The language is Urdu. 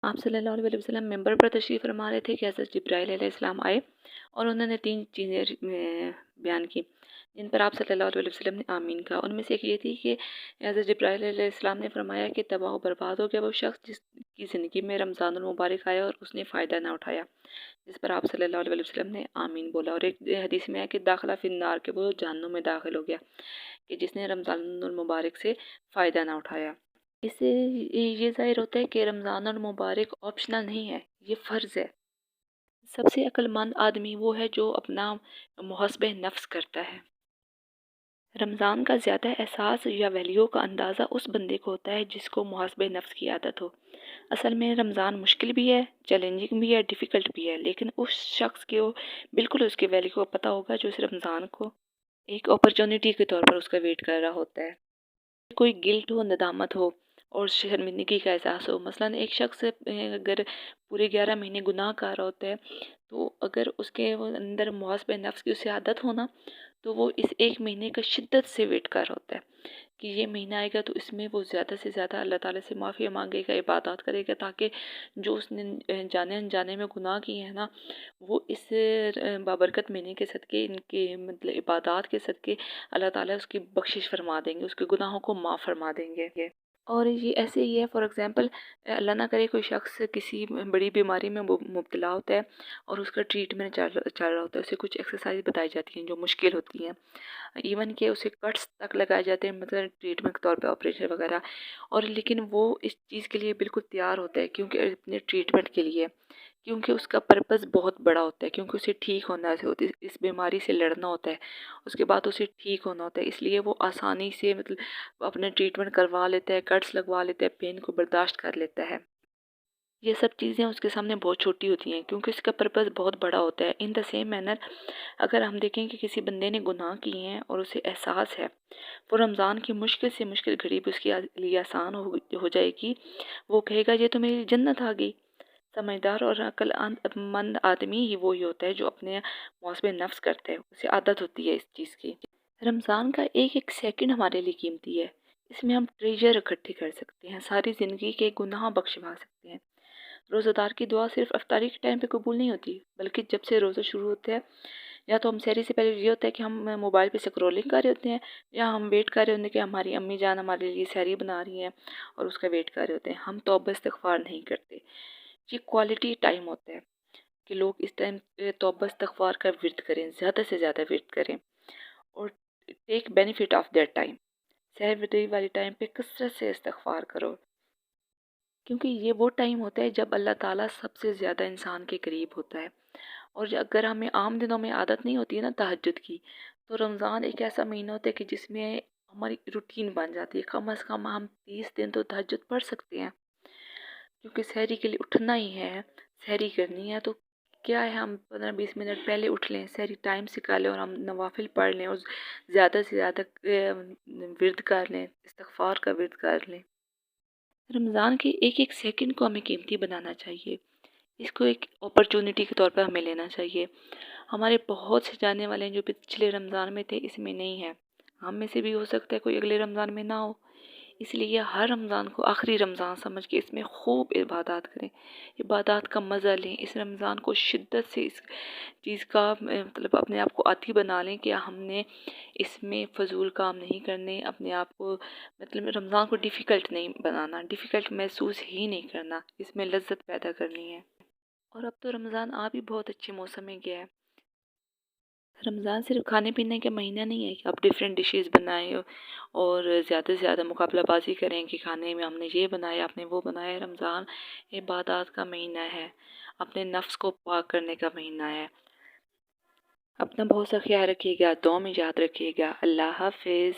آپ صلی اللہ علیہ وسلم ممبر پر تشریف فرما رہے تھے کہ حضرت جبرائیل علیہ السلام آئے اور انہوں نے 3 چیزیں بیان کی جن پر آپ صلی اللہ علیہ وسلم نے آمین کہا۔ ان میں سے ایک یہ تھی کہ حضرت جبرائیل علیہ السلام نے فرمایا کہ تباہ و برباد ہو گیا وہ شخص جس کی زندگی میں رمضان المبارک آیا اور اس نے فائدہ نہ اٹھایا، جس پر آپ صلی اللہ علیہ وسلم نے آمین بولا۔ اور ایک حدیث میں ہے کہ داخلہ فی النار، کہ وہ جہنم میں داخل ہو گیا کہ جس نے رمضان المبارک سے فائدہ نہ اٹھایا۔ اس سے یہ ظاہر ہوتا ہے کہ رمضان المبارک آپشنل نہیں ہے، یہ فرض ہے۔ سب سے عقل مند آدمی وہ ہے جو اپنا محاسبہ نفس کرتا ہے۔ رمضان کا زیادہ احساس یا ویلیو کا اندازہ اس بندے کو ہوتا ہے جس کو محاسبہ نفس کی عادت ہو۔ اصل میں رمضان مشکل بھی ہے، چیلنجنگ بھی ہے، ڈیفیکلٹ بھی ہے، لیکن اس شخص کو بالکل اس کے ویلیو کو پتہ ہوگا جو اس رمضان کو ایک اپرچونٹی کے طور پر اس کا ویٹ کر رہا ہوتا ہے۔ کوئی گلٹ ہو، ندامت ہو اور شرمندگی کا احساس ہو، مثلاً ایک شخص اگر پورے 11 مہینے گناہ کار ہوتا ہے تو اگر اس کے اندر محاسبہ نفس کی اسے عادت ہونا تو وہ اس ایک مہینے کا شدت سے ویٹ کر ہوتا ہے کہ یہ مہینہ آئے گا تو اس میں وہ زیادہ سے زیادہ اللہ تعالیٰ سے معافی مانگے گا، عبادات کرے گا، تاکہ جو اس نے جانے انجانے میں گناہ کیے ہیں نا وہ اس بابرکت مہینے کے صدقے، ان کے مطلب عبادات کے صدقے اللہ تعالیٰ اس کی بخشش فرما دیں گے، اس کے گناہوں کو معاف فرما دیں گے۔ اور یہ ایسے ہی ہے، فار ایگزامپل اللہ نہ کرے کوئی شخص کسی بڑی بیماری میں مبتلا ہوتا ہے اور اس کا ٹریٹمنٹ چل رہا ہوتا ہے، اسے کچھ ایکسرسائز بتائی جاتی ہیں جو مشکل ہوتی ہیں، ایون کہ اسے کٹس تک لگائے جاتے ہیں، مطلب ٹریٹمنٹ کے طور پہ آپریشن وغیرہ، اور لیکن وہ اس چیز کے لیے بالکل تیار ہوتا ہے کیونکہ اپنے ٹریٹمنٹ کے لیے، کیونکہ اس کا پرپس بہت بڑا ہوتا ہے، کیونکہ اسے ٹھیک ہونا ہوتا ہے، اس بیماری سے لڑنا ہوتا ہے، اس کے بعد اسے ٹھیک ہونا ہوتا ہے، اس لیے وہ آسانی سے مطلب اپنے ٹریٹمنٹ کروا لیتا ہے، کٹس لگوا لیتا ہے، پین کو برداشت کر لیتا ہے۔ یہ سب چیزیں اس کے سامنے بہت چھوٹی ہوتی ہیں کیونکہ اس کا پرپس بہت بڑا ہوتا ہے۔ ان دا سیم مینر اگر ہم دیکھیں کہ کسی بندے نے گناہ کیے ہیں اور اسے احساس ہے وہ رمضان کی مشکل سے مشکل گھڑی بھی اس کے لیے آسان ہو جائے گی، وہ کہے گا یہ تو میری جنت آ گئی۔ سمجھدار اور عقل مند آدمی ہی وہی ہوتا ہے جو اپنے محاسبہ نفس کرتا ہے، اسے عادت ہوتی ہے اس چیز کی۔ رمضان کا ایک ایک سیکنڈ ہمارے لیے قیمتی ہے، اس میں ہم ٹریجر اکٹھے کر سکتے ہیں، ساری زندگی کے گناہ بخشوا سکتے ہیں۔ روزہ دار کی دعا صرف افطاری کے ٹائم پہ قبول نہیں ہوتی، بلکہ جب سے روزہ شروع ہوتا ہے یا تو ہم سحری سے پہلے یہ ہوتا ہے کہ ہم موبائل پہ سکرولنگ کر رہے ہوتے ہیں، یا ہم ویٹ کر رہے ہوتے ہیں کہ ہماری امی جان ہمارے لیے سحری بنا رہی ہیں اور اس کا ویٹ کر رہے ہوتے ہیں، ہم توبہ استغفار نہیں کرتے۔ یہ کوالٹی ٹائم ہوتا ہے کہ لوگ اس ٹائم توبہ استغفار کا ورد کریں، زیادہ سے زیادہ ورد کریں اور ٹیک بینیفٹ آف دیٹ ٹائم۔ سحر ودری والی ٹائم پہ کثرت سے استغفار کرو، کیونکہ یہ وہ ٹائم ہوتا ہے جب اللہ تعالیٰ سب سے زیادہ انسان کے قریب ہوتا ہے۔ اور اگر ہمیں عام دنوں میں عادت نہیں ہوتی ہے نا تہجد کی، تو رمضان ایک ایسا مہینہ ہوتا ہے کہ جس میں ہماری روٹین بن جاتی ہے، کم از کم ہم 30 دن تو تہجد پڑھ سکتے ہیں، کیونکہ سحری کے لیے اٹھنا ہی ہے، سحری کرنی ہے، تو کیا ہے ہم 15-20 منٹ پہلے اٹھ لیں، سحری ٹائم سکھا لیں اور ہم نوافل پڑھ لیں اور زیادہ سے زیادہ ورد کر لیں، استغفار کا ورد کر لیں۔ رمضان کے ایک ایک سیکنڈ کو ہمیں قیمتی بنانا چاہیے، اس کو ایک اپرچونٹی کے طور پر ہمیں لینا چاہیے۔ ہمارے بہت سے جانے والے ہیں جو پچھلے رمضان میں تھے، اس میں نہیں ہے، ہم میں سے بھی ہو سکتا ہے کوئی اگلے رمضان میں نہ ہو، اس لیے ہر رمضان کو آخری رمضان سمجھ کے اس میں خوب عبادات کریں، عبادات کا مزہ لیں، اس رمضان کو شدت سے اس چیز کا مطلب اپنے آپ کو عادی بنا لیں کہ ہم نے اس میں فضول کام نہیں کرنے، اپنے آپ کو مطلب رمضان کو ڈیفیکلٹ نہیں بنانا، ڈیفیکلٹ محسوس ہی نہیں کرنا، اس میں لذت پیدا کرنی ہے۔ اور اب تو رمضان آ بھی بہت اچھے موسم میں گیا ہے۔ رمضان صرف کھانے پینے کا مہینہ نہیں ہے کہ آپ ڈیفرنٹ ڈشز بنائیں اور زیادہ سے زیادہ مقابلہ بازی کریں کہ کھانے میں ہم نے یہ بنایا، آپ نے وہ بنایا۔ رمضان عبادات کا مہینہ ہے، اپنے نفس کو پاک کرنے کا مہینہ ہے۔ اپنا بہت سا خیال رکھیے گا، دعا میں یاد رکھیے گا۔ اللہ حافظ۔